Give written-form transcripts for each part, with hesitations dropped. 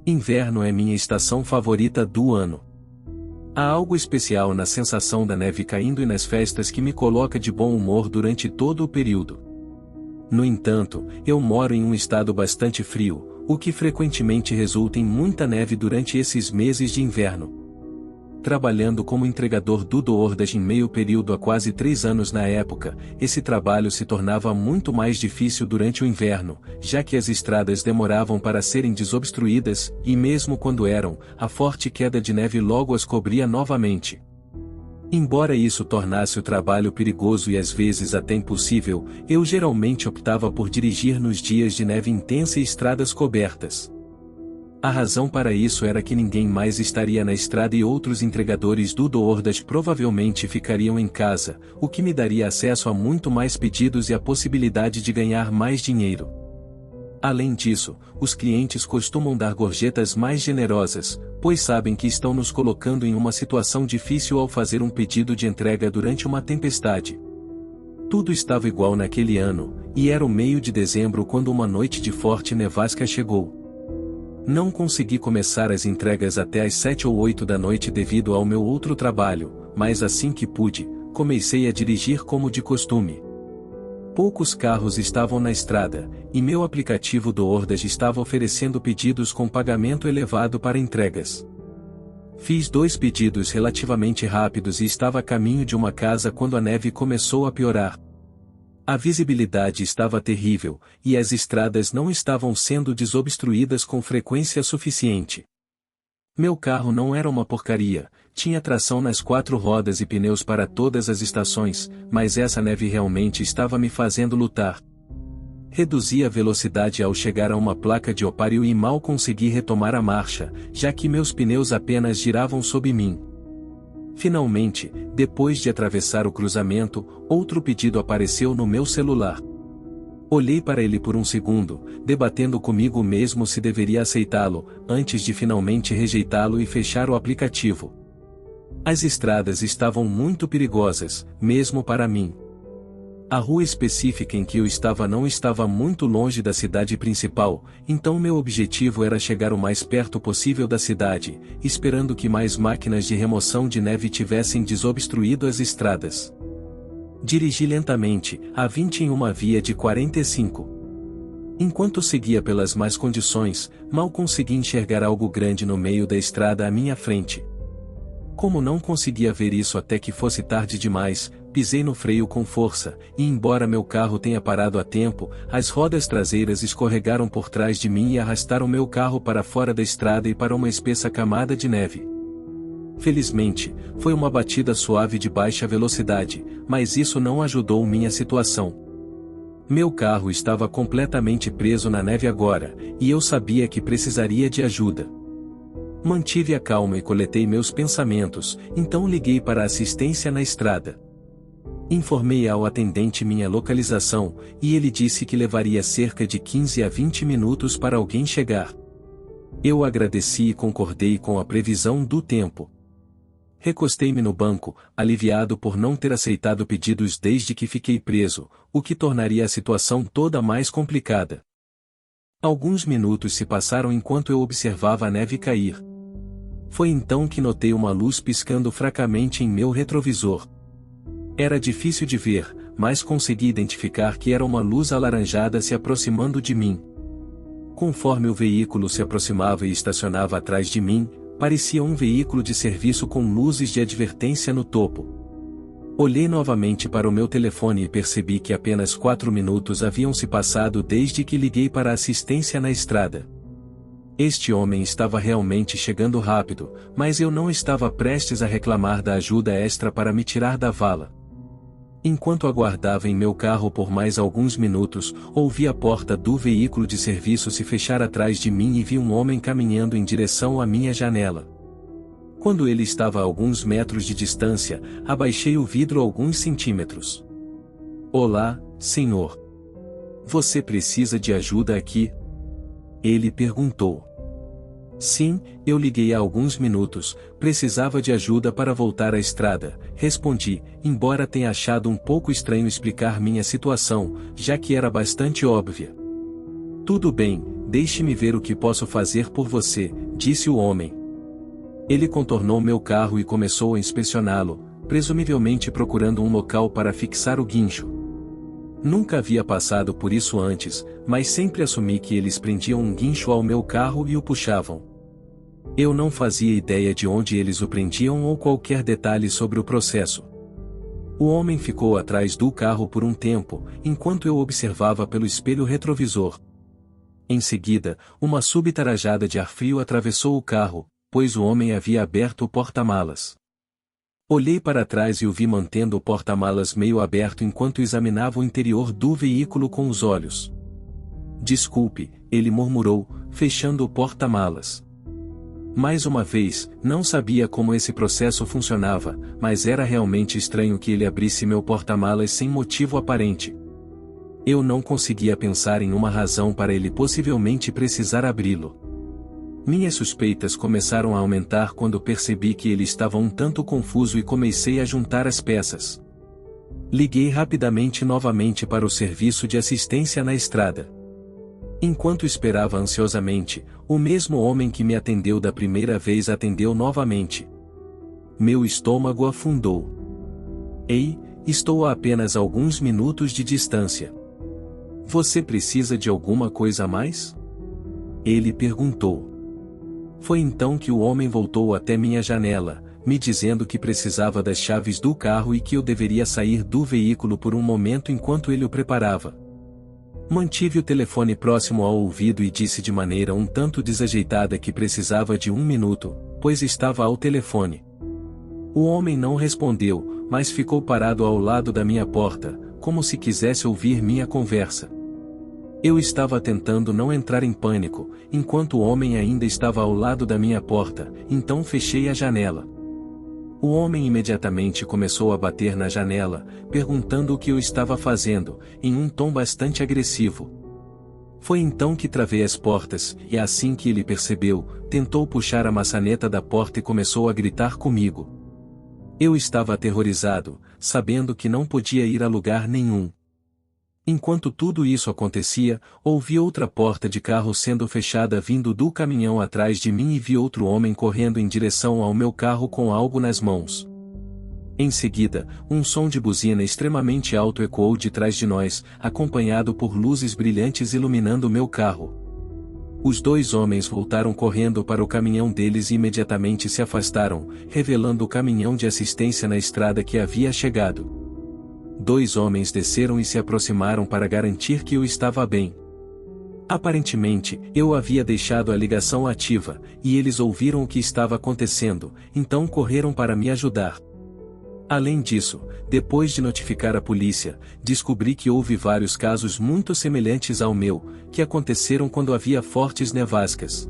Inverno é minha estação favorita do ano. Há algo especial na sensação da neve caindo e nas festas que me coloca de bom humor durante todo o período. No entanto, eu moro em um estado bastante frio, o que frequentemente resulta em muita neve durante esses meses de inverno. Trabalhando como entregador do DoorDash em meio período há quase 3 anos na época, esse trabalho se tornava muito mais difícil durante o inverno, já que as estradas demoravam para serem desobstruídas, e mesmo quando eram, a forte queda de neve logo as cobria novamente. Embora isso tornasse o trabalho perigoso e às vezes até impossível, eu geralmente optava por dirigir nos dias de neve intensa e estradas cobertas. A razão para isso era que ninguém mais estaria na estrada e outros entregadores do DoorDash provavelmente ficariam em casa, o que me daria acesso a muito mais pedidos e a possibilidade de ganhar mais dinheiro. Além disso, os clientes costumam dar gorjetas mais generosas, pois sabem que estão nos colocando em uma situação difícil ao fazer um pedido de entrega durante uma tempestade. Tudo estava igual naquele ano, e era o meio de dezembro quando uma noite de forte nevasca chegou. Não consegui começar as entregas até às 7 ou 8 da noite devido ao meu outro trabalho, mas assim que pude, comecei a dirigir como de costume. Poucos carros estavam na estrada, e meu aplicativo DoorDash estava oferecendo pedidos com pagamento elevado para entregas. Fiz 2 pedidos relativamente rápidos e estava a caminho de uma casa quando a neve começou a piorar. A visibilidade estava terrível, e as estradas não estavam sendo desobstruídas com frequência suficiente. Meu carro não era uma porcaria, tinha tração nas 4 rodas e pneus para todas as estações, mas essa neve realmente estava me fazendo lutar. Reduzi a velocidade ao chegar a uma placa de opário e mal consegui retomar a marcha, já que meus pneus apenas giravam sob mim. Finalmente, depois de atravessar o cruzamento, outro pedido apareceu no meu celular. Olhei para ele por um segundo, debatendo comigo mesmo se deveria aceitá-lo, antes de finalmente rejeitá-lo e fechar o aplicativo. As estradas estavam muito perigosas, mesmo para mim. A rua específica em que eu estava não estava muito longe da cidade principal, então meu objetivo era chegar o mais perto possível da cidade, esperando que mais máquinas de remoção de neve tivessem desobstruído as estradas. Dirigi lentamente, a 20 em uma via de 45. Enquanto seguia pelas más condições, mal consegui enxergar algo grande no meio da estrada à minha frente. Como não conseguia ver isso até que fosse tarde demais, pisei no freio com força, e embora meu carro tenha parado a tempo, as rodas traseiras escorregaram por trás de mim e arrastaram meu carro para fora da estrada e para uma espessa camada de neve. Felizmente, foi uma batida suave de baixa velocidade, mas isso não ajudou minha situação. Meu carro estava completamente preso na neve agora, e eu sabia que precisaria de ajuda. Mantive a calma e coletei meus pensamentos, então liguei para a assistência na estrada. Informei ao atendente minha localização, e ele disse que levaria cerca de 15 a 20 minutos para alguém chegar. Eu agradeci e concordei com a previsão do tempo. Recostei-me no banco, aliviado por não ter aceitado pedidos desde que fiquei preso, o que tornaria a situação toda mais complicada. Alguns minutos se passaram enquanto eu observava a neve cair. Foi então que notei uma luz piscando fracamente em meu retrovisor. Era difícil de ver, mas consegui identificar que era uma luz alaranjada se aproximando de mim. Conforme o veículo se aproximava e estacionava atrás de mim, parecia um veículo de serviço com luzes de advertência no topo. Olhei novamente para o meu telefone e percebi que apenas 4 minutos haviam se passado desde que liguei para a assistência na estrada. Este homem estava realmente chegando rápido, mas eu não estava prestes a reclamar da ajuda extra para me tirar da vala. Enquanto aguardava em meu carro por mais alguns minutos, ouvi a porta do veículo de serviço se fechar atrás de mim e vi um homem caminhando em direção à minha janela. Quando ele estava a alguns metros de distância, abaixei o vidro alguns centímetros. "Olá, senhor. Você precisa de ajuda aqui?" Ele perguntou. "Sim, eu liguei há alguns minutos, precisava de ajuda para voltar à estrada", respondi, embora tenha achado um pouco estranho explicar minha situação, já que era bastante óbvia. "Tudo bem, Deixe-me ver o que posso fazer por você, disse o homem. Ele contornou meu carro e começou a inspecioná-lo, presumivelmente procurando um local para fixar o guincho. Nunca havia passado por isso antes, mas sempre assumi que eles prendiam um guincho ao meu carro e o puxavam. Eu não fazia ideia de onde eles o prendiam ou qualquer detalhe sobre o processo. O homem ficou atrás do carro por um tempo, enquanto eu observava pelo espelho retrovisor. Em seguida, uma súbita rajada de ar frio atravessou o carro, pois o homem havia aberto o porta-malas. Olhei para trás e o vi mantendo o porta-malas meio aberto enquanto examinava o interior do veículo com os olhos. Desculpe, ele murmurou, fechando o porta-malas. Mais uma vez, não sabia como esse processo funcionava, mas era realmente estranho que ele abrisse meu porta-malas sem motivo aparente. Eu não conseguia pensar em uma razão para ele possivelmente precisar abri-lo. Minhas suspeitas começaram a aumentar quando percebi que ele estava um tanto confuso e comecei a juntar as peças. Liguei rapidamente novamente para o serviço de assistência na estrada. Enquanto esperava ansiosamente, o mesmo homem que me atendeu da primeira vez atendeu novamente. Meu estômago afundou. Ei, estou a apenas alguns minutos de distância. Você precisa de alguma coisa a mais? Ele perguntou. Foi então que o homem voltou até minha janela, me dizendo que precisava das chaves do carro e que eu deveria sair do veículo por um momento enquanto ele o preparava. Mantive o telefone próximo ao ouvido e disse de maneira um tanto desajeitada que precisava de 1 minuto, pois estava ao telefone. O homem não respondeu, mas ficou parado ao lado da minha porta, como se quisesse ouvir minha conversa. Eu estava tentando não entrar em pânico, enquanto o homem ainda estava ao lado da minha porta, então fechei a janela. O homem imediatamente começou a bater na janela, perguntando o que eu estava fazendo, em um tom bastante agressivo. Foi então que travei as portas, e assim que ele percebeu, tentou puxar a maçaneta da porta e começou a gritar comigo. Eu estava aterrorizado, sabendo que não podia ir a lugar nenhum. Enquanto tudo isso acontecia, ouvi outra porta de carro sendo fechada vindo do caminhão atrás de mim e vi outro homem correndo em direção ao meu carro com algo nas mãos. Em seguida, um som de buzina extremamente alto ecoou de trás de nós, acompanhado por luzes brilhantes iluminando meu carro. Os dois homens voltaram correndo para o caminhão deles e imediatamente se afastaram, revelando o caminhão de assistência na estrada que havia chegado. 2 homens desceram e se aproximaram para garantir que eu estava bem. Aparentemente, eu havia deixado a ligação ativa, e eles ouviram o que estava acontecendo, então correram para me ajudar. Além disso, depois de notificar a polícia, descobri que houve vários casos muito semelhantes ao meu, que aconteceram quando havia fortes nevascas.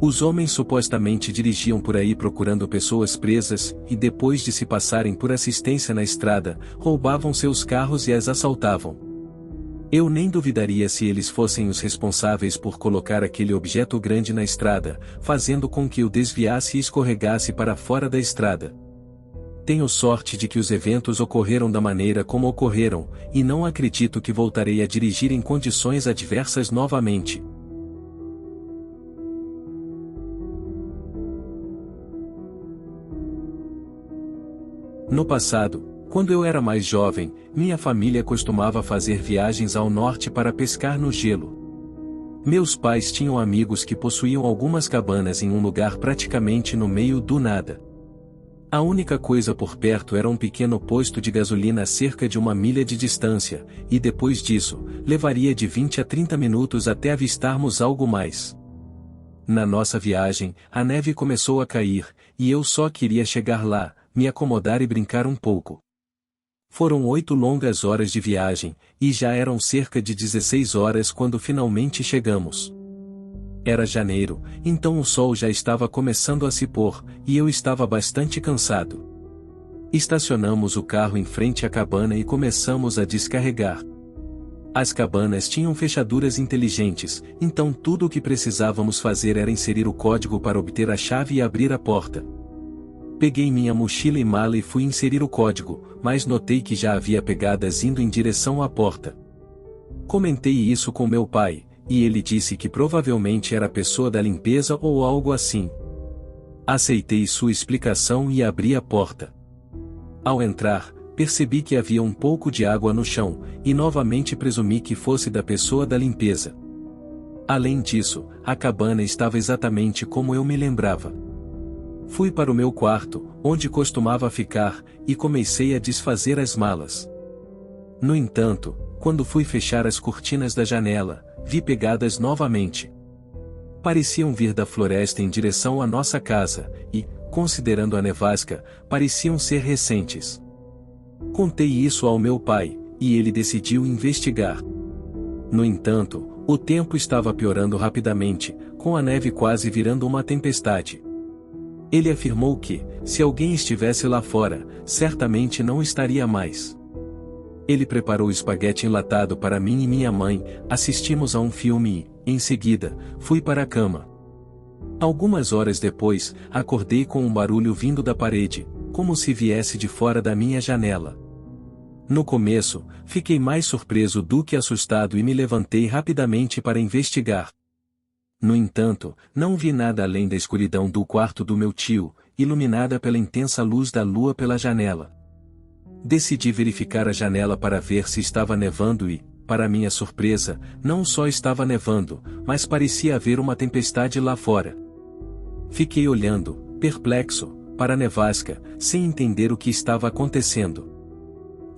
Os homens supostamente dirigiam por aí procurando pessoas presas, e depois de se passarem por assistência na estrada, roubavam seus carros e as assaltavam. Eu nem duvidaria se eles fossem os responsáveis por colocar aquele objeto grande na estrada, fazendo com que eu desviasse e escorregasse para fora da estrada. Tenho sorte de que os eventos ocorreram da maneira como ocorreram, e não acredito que voltarei a dirigir em condições adversas novamente. No passado, quando eu era mais jovem, minha família costumava fazer viagens ao norte para pescar no gelo. Meus pais tinham amigos que possuíam algumas cabanas em um lugar praticamente no meio do nada. A única coisa por perto era um pequeno posto de gasolina a cerca de 1 milha de distância, e depois disso, levaria de 20 a 30 minutos até avistarmos algo mais. Na nossa viagem, a neve começou a cair, e eu só queria chegar lá, me acomodar e brincar um pouco. Foram 8 longas horas de viagem, e já eram cerca de 16 horas quando finalmente chegamos. Era janeiro, então o sol já estava começando a se pôr, e eu estava bastante cansado. Estacionamos o carro em frente à cabana e começamos a descarregar. As cabanas tinham fechaduras inteligentes, então tudo o que precisávamos fazer era inserir o código para obter a chave e abrir a porta. Peguei minha mochila e mala e fui inserir o código, mas notei que já havia pegadas indo em direção à porta. Comentei isso com meu pai, e ele disse que provavelmente era a pessoa da limpeza ou algo assim. Aceitei sua explicação e abri a porta. Ao entrar, percebi que havia um pouco de água no chão, e novamente presumi que fosse da pessoa da limpeza. Além disso, a cabana estava exatamente como eu me lembrava. Fui para o meu quarto, onde costumava ficar, e comecei a desfazer as malas. No entanto, quando fui fechar as cortinas da janela, vi pegadas novamente. Pareciam vir da floresta em direção à nossa casa, e, considerando a nevasca, pareciam ser recentes. Contei isso ao meu pai, e ele decidiu investigar. No entanto, o tempo estava piorando rapidamente, com a neve quase virando uma tempestade. Ele afirmou que, se alguém estivesse lá fora, certamente não estaria mais. Ele preparou espaguete enlatado para mim e minha mãe, assistimos a um filme e, em seguida, fui para a cama. Algumas horas depois, acordei com um barulho vindo da parede, como se viesse de fora da minha janela. No começo, fiquei mais surpreso do que assustado e me levantei rapidamente para investigar. No entanto, não vi nada além da escuridão do quarto do meu tio, iluminada pela intensa luz da lua pela janela. Decidi verificar a janela para ver se estava nevando e, para minha surpresa, não só estava nevando, mas parecia haver uma tempestade lá fora. Fiquei olhando, perplexo, para a nevasca, sem entender o que estava acontecendo.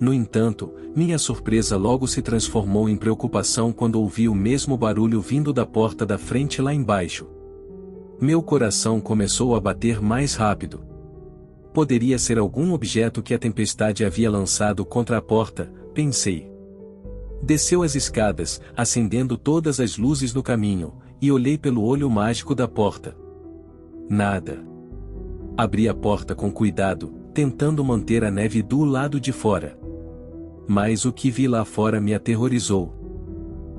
No entanto, minha surpresa logo se transformou em preocupação quando ouvi o mesmo barulho vindo da porta da frente lá embaixo. Meu coração começou a bater mais rápido. Poderia ser algum objeto que a tempestade havia lançado contra a porta, pensei. Desceu as escadas, acendendo todas as luzes no caminho, e olhei pelo olho mágico da porta. Nada. Abri a porta com cuidado, tentando manter a neve do lado de fora. Mas o que vi lá fora me aterrorizou.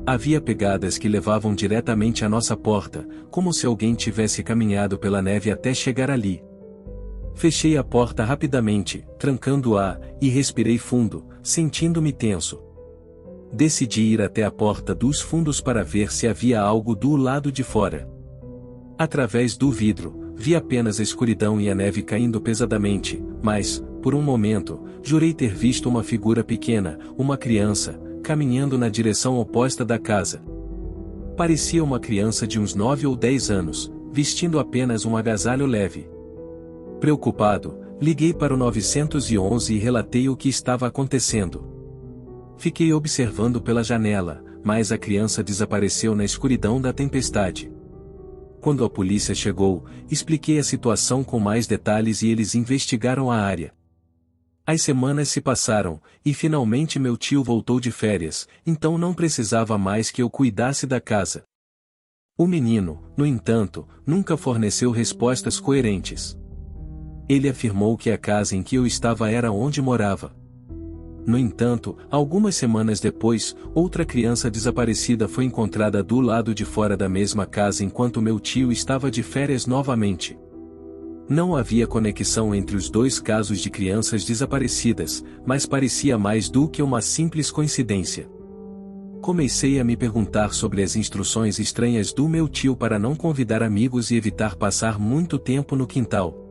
Havia pegadas que levavam diretamente à nossa porta, como se alguém tivesse caminhado pela neve até chegar ali. Fechei a porta rapidamente, trancando-a, e respirei fundo, sentindo-me tenso. Decidi ir até a porta dos fundos para ver se havia algo do lado de fora. Através do vidro, vi apenas a escuridão e a neve caindo pesadamente, mas, por um momento, jurei ter visto uma figura pequena, uma criança, caminhando na direção oposta da casa. Parecia uma criança de uns 9 ou 10 anos, vestindo apenas um agasalho leve. Preocupado, liguei para o 911 e relatei o que estava acontecendo. Fiquei observando pela janela, mas a criança desapareceu na escuridão da tempestade. Quando a polícia chegou, expliquei a situação com mais detalhes e eles investigaram a área. As semanas se passaram, e finalmente meu tio voltou de férias, então não precisava mais que eu cuidasse da casa. O menino, no entanto, nunca forneceu respostas coerentes. Ele afirmou que a casa em que eu estava era onde morava. No entanto, algumas semanas depois, outra criança desaparecida foi encontrada do lado de fora da mesma casa enquanto meu tio estava de férias novamente. Não havia conexão entre os dois casos de crianças desaparecidas, mas parecia mais do que uma simples coincidência. Comecei a me perguntar sobre as instruções estranhas do meu tio para não convidar amigos e evitar passar muito tempo no quintal.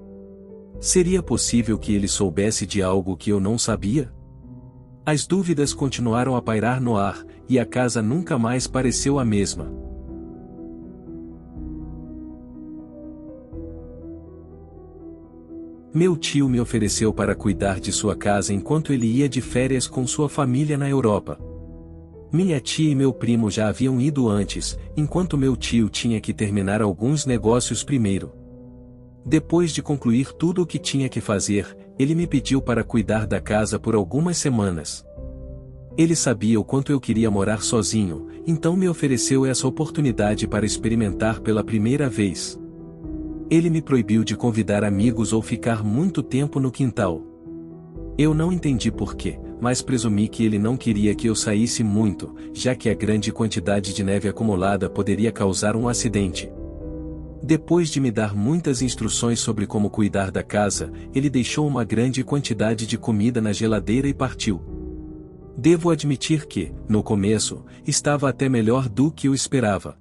Seria possível que ele soubesse de algo que eu não sabia? As dúvidas continuaram a pairar no ar, e a casa nunca mais pareceu a mesma. Meu tio me ofereceu para cuidar de sua casa enquanto ele ia de férias com sua família na Europa. Minha tia e meu primo já haviam ido antes, enquanto meu tio tinha que terminar alguns negócios primeiro. Depois de concluir tudo o que tinha que fazer, ele me pediu para cuidar da casa por algumas semanas. Ele sabia o quanto eu queria morar sozinho, então me ofereceu essa oportunidade para experimentar pela primeira vez. Ele me proibiu de convidar amigos ou ficar muito tempo no quintal. Eu não entendi porquê, mas presumi que ele não queria que eu saísse muito, já que a grande quantidade de neve acumulada poderia causar um acidente. Depois de me dar muitas instruções sobre como cuidar da casa, ele deixou uma grande quantidade de comida na geladeira e partiu. Devo admitir que, no começo, estava até melhor do que eu esperava.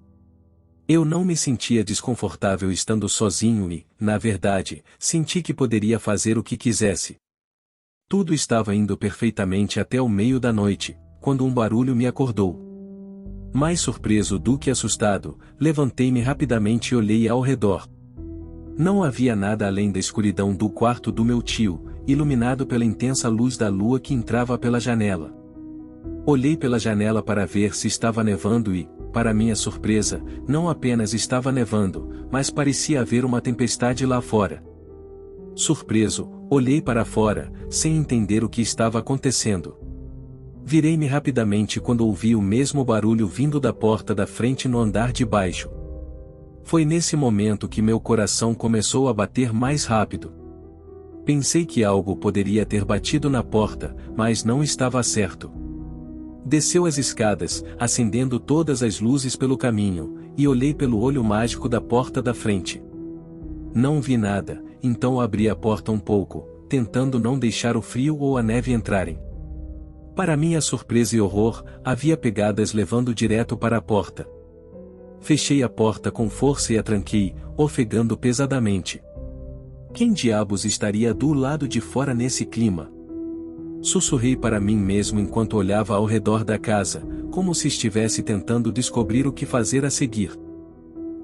Eu não me sentia desconfortável estando sozinho e, na verdade, senti que poderia fazer o que quisesse. Tudo estava indo perfeitamente até o meio da noite, quando um barulho me acordou. Mais surpreso do que assustado, levantei-me rapidamente e olhei ao redor. Não havia nada além da escuridão do quarto do meu tio, iluminado pela intensa luz da lua que entrava pela janela. Olhei pela janela para ver se estava nevando e, para minha surpresa, não apenas estava nevando, mas parecia haver uma tempestade lá fora. Surpreso, olhei para fora, sem entender o que estava acontecendo. Virei-me rapidamente quando ouvi o mesmo barulho vindo da porta da frente no andar de baixo. Foi nesse momento que meu coração começou a bater mais rápido. Pensei que algo poderia ter batido na porta, mas não estava certo. Desceu as escadas, acendendo todas as luzes pelo caminho, e olhei pelo olho mágico da porta da frente. Não vi nada, então abri a porta um pouco, tentando não deixar o frio ou a neve entrarem. Para minha surpresa e horror, havia pegadas levando direto para a porta. Fechei a porta com força e a tranquei, ofegando pesadamente. Quem diabos estaria do lado de fora nesse clima? Sussurrei para mim mesmo enquanto olhava ao redor da casa, como se estivesse tentando descobrir o que fazer a seguir.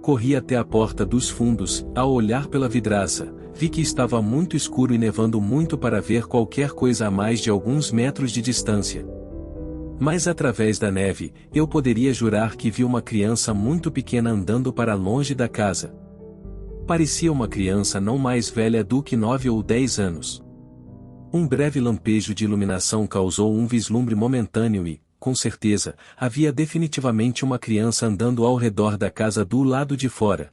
Corri até a porta dos fundos, ao olhar pela vidraça, vi que estava muito escuro e nevando muito para ver qualquer coisa a mais de alguns metros de distância. Mas através da neve, eu poderia jurar que vi uma criança muito pequena andando para longe da casa. Parecia uma criança não mais velha do que 9 ou 10 anos. Um breve lampejo de iluminação causou um vislumbre momentâneo e, com certeza, havia definitivamente uma criança andando ao redor da casa do lado de fora.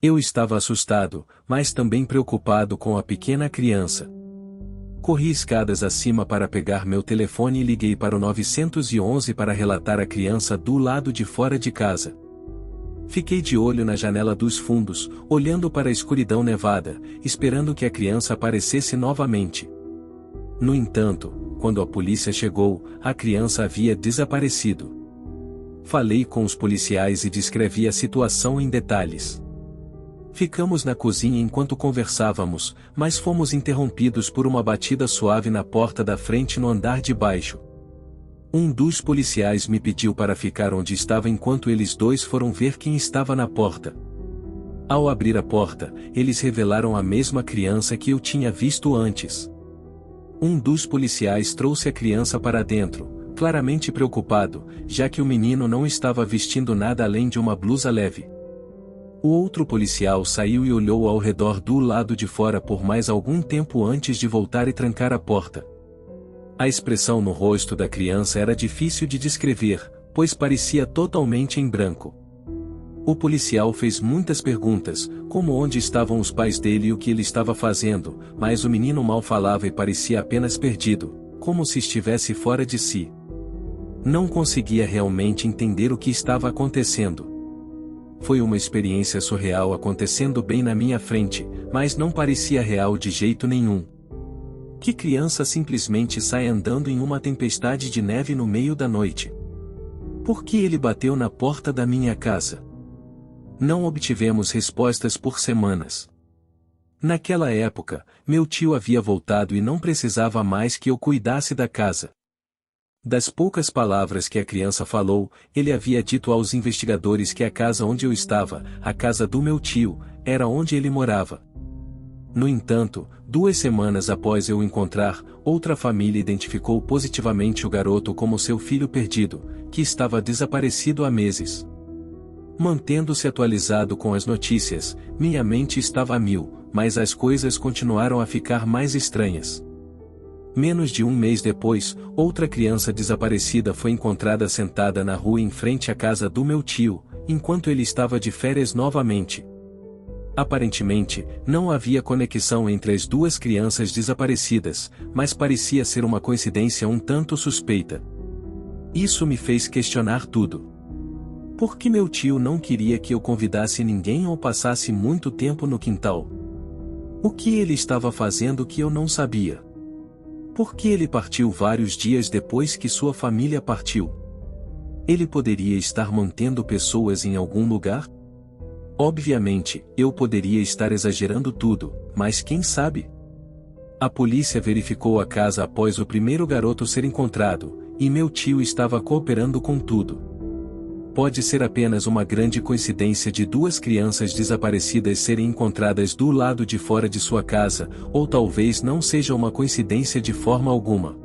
Eu estava assustado, mas também preocupado com a pequena criança. Corri escadas acima para pegar meu telefone e liguei para o 911 para relatar a criança do lado de fora de casa. Fiquei de olho na janela dos fundos, olhando para a escuridão nevada, esperando que a criança aparecesse novamente. No entanto, quando a polícia chegou, a criança havia desaparecido. Falei com os policiais e descrevi a situação em detalhes. Ficamos na cozinha enquanto conversávamos, mas fomos interrompidos por uma batida suave na porta da frente no andar de baixo. Um dos policiais me pediu para ficar onde estava enquanto eles dois foram ver quem estava na porta. Ao abrir a porta, eles revelaram a mesma criança que eu tinha visto antes. Um dos policiais trouxe a criança para dentro, claramente preocupado, já que o menino não estava vestindo nada além de uma blusa leve. O outro policial saiu e olhou ao redor do lado de fora por mais algum tempo antes de voltar e trancar a porta. A expressão no rosto da criança era difícil de descrever, pois parecia totalmente em branco. O policial fez muitas perguntas, como onde estavam os pais dele e o que ele estava fazendo, mas o menino mal falava e parecia apenas perdido, como se estivesse fora de si. Não conseguia realmente entender o que estava acontecendo. Foi uma experiência surreal acontecendo bem na minha frente, mas não parecia real de jeito nenhum. Que criança simplesmente sai andando em uma tempestade de neve no meio da noite? Por que ele bateu na porta da minha casa? Não obtivemos respostas por semanas. Naquela época, meu tio havia voltado e não precisava mais que eu cuidasse da casa. Das poucas palavras que a criança falou, ele havia dito aos investigadores que a casa onde eu estava, a casa do meu tio, era onde ele morava. No entanto, 2 semanas após eu o encontrar, outra família identificou positivamente o garoto como seu filho perdido, que estava desaparecido há meses. Mantendo-se atualizado com as notícias, minha mente estava a mil, mas as coisas continuaram a ficar mais estranhas. Menos de um mês depois, outra criança desaparecida foi encontrada sentada na rua em frente à casa do meu tio, enquanto ele estava de férias novamente. Aparentemente, não havia conexão entre as duas crianças desaparecidas, mas parecia ser uma coincidência um tanto suspeita. Isso me fez questionar tudo. Por que meu tio não queria que eu convidasse ninguém ou passasse muito tempo no quintal? O que ele estava fazendo que eu não sabia? Por que ele partiu vários dias depois que sua família partiu? Ele poderia estar mantendo pessoas em algum lugar? Obviamente, eu poderia estar exagerando tudo, mas quem sabe? A polícia verificou a casa após o primeiro garoto ser encontrado, e meu tio estava cooperando com tudo. Pode ser apenas uma grande coincidência de duas crianças desaparecidas serem encontradas do lado de fora de sua casa, ou talvez não seja uma coincidência de forma alguma.